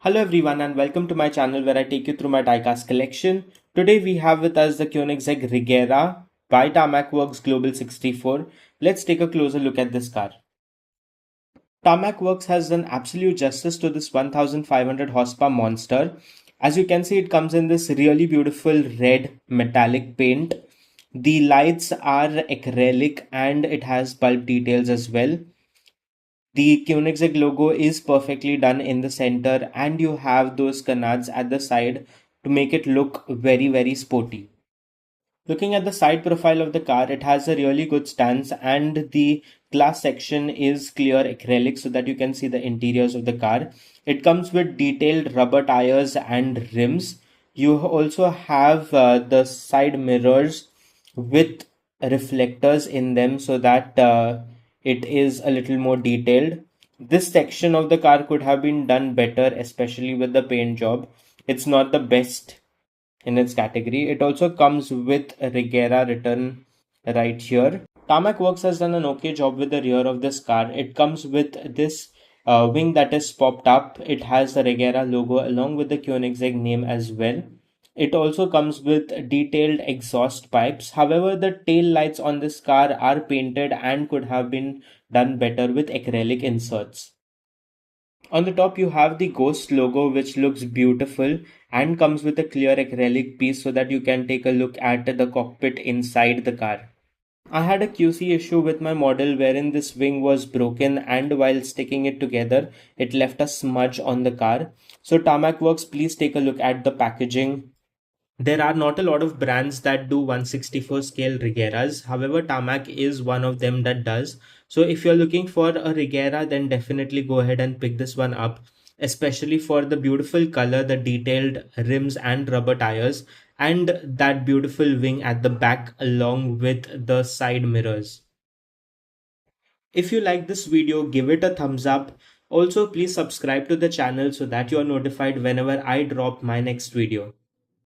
Hello everyone and welcome to my channel where I take you through my diecast collection. Today we have with us the Koenigsegg Regera by Tarmac Works Global 64. Let's take a closer look at this car. Tarmac Works has done absolute justice to this 1500 horsepower monster. As you can see, it comes in this really beautiful red metallic paint. The lights are acrylic and it has bulb details as well. The Koenigsegg logo is perfectly done in the center, and you have those canards at the side to make it look very sporty. Looking at the side profile of the car, it has a really good stance, and the glass section is clear acrylic so that you can see the interiors of the car. It comes with detailed rubber tires and rims. You also have the side mirrors with reflectors in them so that it is a little more detailed. This section of the car could have been done better, especially with the paint job. It's not the best in its category. It also comes with Regera written right here. Tarmac Works has done an okay job with the rear of this car. It comes with this wing that is popped up. It has the Regera logo along with the Koenigsegg name as well. It also comes with detailed exhaust pipes. However, the tail lights on this car are painted and could have been done better with acrylic inserts. On the top, you have the Ghost logo, which looks beautiful and comes with a clear acrylic piece so that you can take a look at the cockpit inside the car. I had a QC issue with my model wherein this wing was broken, and while sticking it together, it left a smudge on the car. So, Tarmac Works, please take a look at the packaging. There are not a lot of brands that do 164 scale Regeras. However, Tarmac is one of them that does. So if you're looking for a Regera, then definitely go ahead and pick this one up, especially for the beautiful color, the detailed rims and rubber tires, and that beautiful wing at the back along with the side mirrors. If you like this video, give it a thumbs up. Also, please subscribe to the channel so that you are notified whenever I drop my next video.